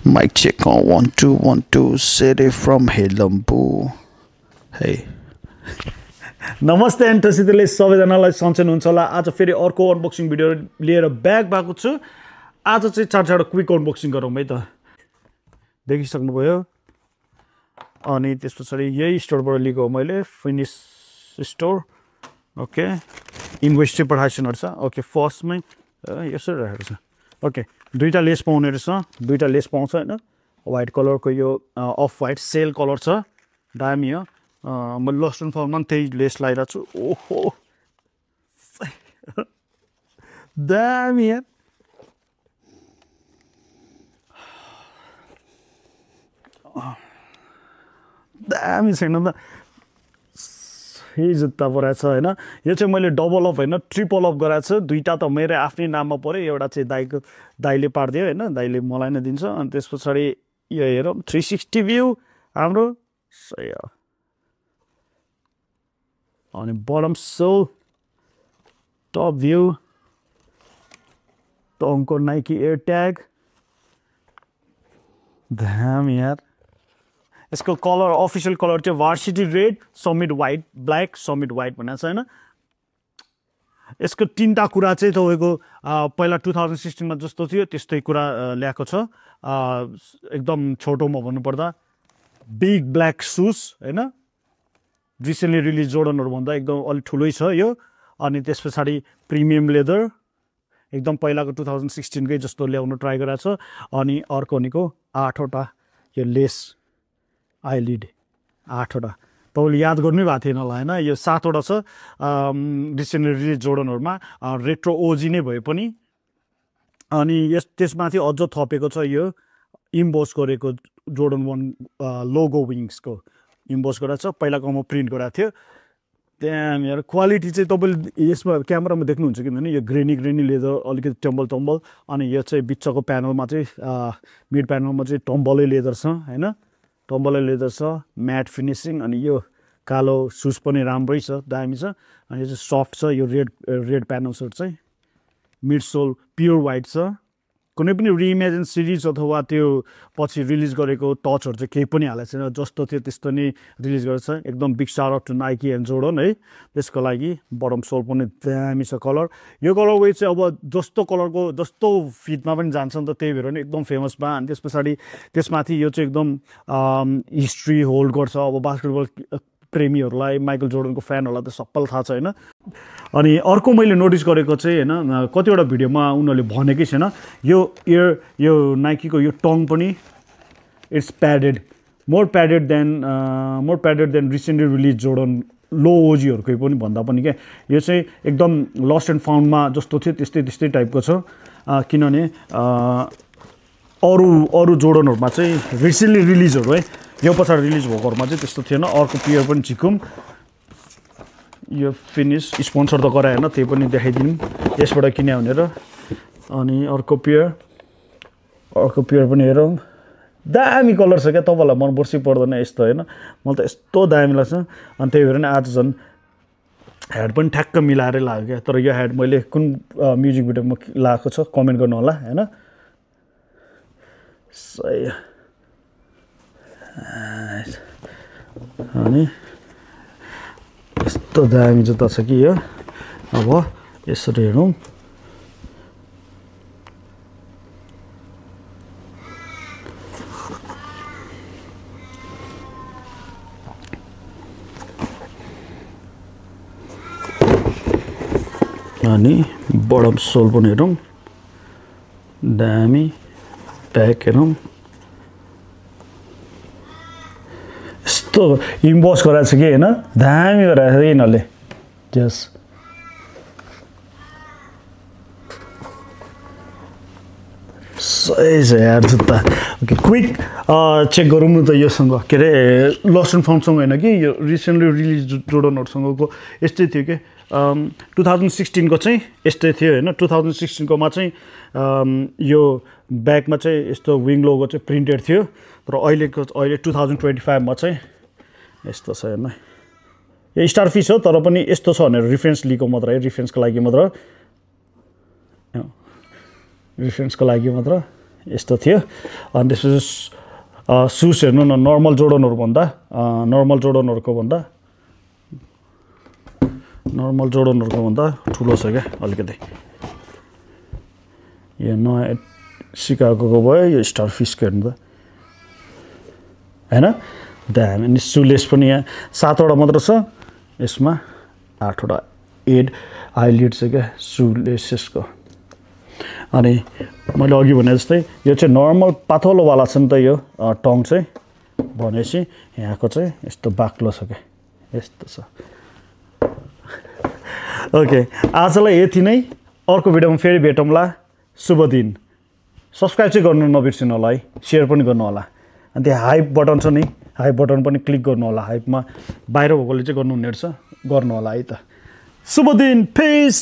Mic check on 1 2 1 2 City from Helambu. Hey. नमस्ते एन्टसितले सबैजनालाई सन्चै हुन्छ होला। आज फेरि अर्को अनबक्सिङ भिडियो लिएर ब्याक भएको छु। आज चाहिँ चारवटा क्विक अनबक्सिङ गरौँ है त। देखिसक्नुभयो। अनि त्यसपछि यही स्टोरबाट लिएको हो मैले, फिनिश स्टोर। ओके, इन्भोइस चाहिँ पठाइसक्नु छ। ओके, फर्स्टमै यसरी राखेको छ। ओके, दुईटा लेस पाउने रहेछ, दुईटा लेस पाउँछ हैन। व्हाइट कलरको यो अफ व्हाइट सेल कलर छ, दामी हो। म लस्ट एन्ड फाउन्डमा त्यही लेस लगाइरहेको छु। ओहो दामी यार, दामी छैन त। यही जुत्ता परेको छ हैन। यो चाहिँ मैले डबल अफ हैन ट्रिपल अफ गराएको छु। दुईटा त मेरो आफ्नै नाममा पर्यो, एउटा चाहिँ दाइले पार्दियो हैन, दाइले मलाई नै दिन्छ। अनि त्यस पछाडि यो हेरौँ 360 भ्यू हाम्रो सही हो। अनि बटम सोल, टप भ्यू, टङको नाइकी एयर ट्याग, दामी यार। यसको कलर अफिसियल कलर चाहिँ varsity red, summit white, black, summit white भनेको छ हैन। यसको तीनटा कुरा चाहिँ तपाईँको पहिला 2016 मा जस्तो थियो त्यस्तै कुरा ल्याएको छ। एकदम छोटोमा भन्नुपर्दा बिग ब्ल्याक सुज हैन, रिसेन्टली रिलिज जोर्डनहरु भन्दा एकदम अलि ठुलै छ यो। अनि त्यस पछाडि प्रिमियम लेदर, एकदम पहिलाको 2016 कै जस्तो ल्याउन ट्राई गरेको छ। अनि अर्को भनेको 8 वटा यो लेस आइलिड, 8 वटा। तपाईँले याद गर्नै भएको थिएन होला हैन। यो 7 वटा छ रिसेन्टली रिलिज जोर्डनहरुमा, रेट्रो ओजी नै भए पनि। अनि त्यसमाथि अझ थपेको छ यो इम्बोस गरेको जोर्डन 1 लोगो विङ्सको इम्बोस गरेको छ। पहिलाकोमा प्रिन्ट गरेको थियो। त्यहाँ मेरो क्वालिटी चाहिँ तपाईँले यसमा क्यामेरामा देख्नुहुन्छ कि होइन, यो ग्रेनी लेदर, अलिकति टम्बल। अनि यो चाहिँ बिचको प्यानलमा चाहिँ मिड प्यानलमा चाहिँ टम्बलै लेदर छ हैन, टम्बलै लेदर छ, म्याट फिनिसिङ। अनि यो कालो सुज पनि राम्रै छ, दामी छ। अनि यो चाहिँ सफ्ट छ, यो रेड प्यानल्सहरु चाहिँ। मिड सोल प्योर व्हाइट छ। कुनै पनि रिइमेजिन सिरिज अथवा त्यो पछि रिलिज गरेको टचहरु चाहिँ केही पनि हालेको छैन, जस्तो थियो त्यस्तो नै रिलिज गरेको छ। एकदम big shout out to Nike and Jordan है। त्यसको लागि बटम सोल पनि दामी छ कलर। यो कलर वे चाहिँ अब जस्तो कलरको जस्तो फिटमा पनि जान्छ नि त, त्यही भएर नि एकदम फेमस भयो। अनि त्यस पछाडि त्यसमाथि यो चाहिँ एकदम हिस्ट्री होल्ड गर्छ। अब बास्केटबल प्रेमीहरूलाई, माइकल जोर्डनको फ्यानहरूलाई त सबैलाई थाहा छ हैन। अनि अर्को मैले नोटिस गरेको चाहिँ हैन, कतिवटा भिडियोमा उनीहरूले भनेकै छैन, यो नाइकीको यो टङ पनि it's padded, more padded than recently release Jordan low ओजीहरुकै पनि भन्दा पनि क्या। यो चाहिँ एकदम लस्ट एन्ड फाउन्डमा जस्तो थियो त्यस्तै टाइपको छ। किनभने अरू जोर्डनहरुमा चाहिँ रिसेन्टली रिलिजहरु है, यो पछाडि रिलिज भएकोहरुमा चाहिँ त्यस्तो थिएन। अर्को पेयर पनि झिकुम, यो फिनिस स्पोन्सर त गराएन, त्यही पनि देखाइदिउँ यसबाट किने भनेर। अनि अर्को पेयर पनि हेरौँ, दामी कलर छ क्या। तपाईँलाई मन पर्छ पर्दैन यस्तो हैन, मलाई त यस्तो दामी लाग्छ। अनि त्यही भएर नि आज झन् हेड पनि ठ्याक्क मिलाएरै लाग्यो क्या। तर यो हेड मैले कुन म्युजिक भिडियोमा लगाएको छ कमेन्ट गर्नु होला हैन। सही। अनि यस्तो दामी जुत्ता छ कि यो। अब यसरी हेरौँ, अनि बटम सोल पनि हेरौँ, दामी। ब्याक हेरौँ, यस्तो इम्बोस गराएको छ कि होइन, दामी गराएको छ यिनीहरूले। जस सही छ यार जुत्ता। ओके, क्विक चेक गरौँ न त योसँग, के अरे लस्ट एन्ड फाउन्डसँग होइन कि, यो रिसेन्टली रिलिज जोर्डनहरुसँगको यस्तै थियो कि। 2016 को चाहिँ यस्तै थियो हैन। 2016 कोमा चाहिँ यो ब्याकमा चाहिँ यस्तो विङ लोगो चाहिँ प्रिन्टेड थियो। तर अहिले 2025 मा चाहिँ यस्तो छ हेर्नु। यो स्टार फिस हो तर पनि यस्तो छ भनेर रेफरेन्स लिएको मात्र है, रेफरेन्सको लागि मात्र यस्तो थियो अनि त्यसपछि सुस हेर्नु न नर्मल जोर्डनहरुको भन्दा ठुलो छ क्या अलिकति यो नयाँ सिकागोको भयो यो स्टार फिसको हेर्नु त हैन दामी अनि सुलेस पनि यहाँ 7 वटा मात्र छ यसमा 8 वटा एड हाइलाइट छ क्या सुलेसको अनि मैले अघि भने जस्तै यो चाहिँ नर्मल पातलो वाला छ नि त यो टङ चाहिँ भनेपछि यहाँको चाहिँ यस्तो बाक्लो छ क्या यस्तो छ ओके आजलाई यति नै अर्को भिडियोमा फेरि भेटौँला शुभ दिन सब्स्क्राइब चाहिँ गर्नु नबिर्सिनु होला है शेयर पनि गर्नु होला अनि त्यो हाइप बटन छ नि हाइप बटन पनि क्लिक गर्नु होला हाइपमा बाहिर भएकोले चाहिँ गर्नुहुने रहेछ गर्नु होला है त शुभ दिन पीस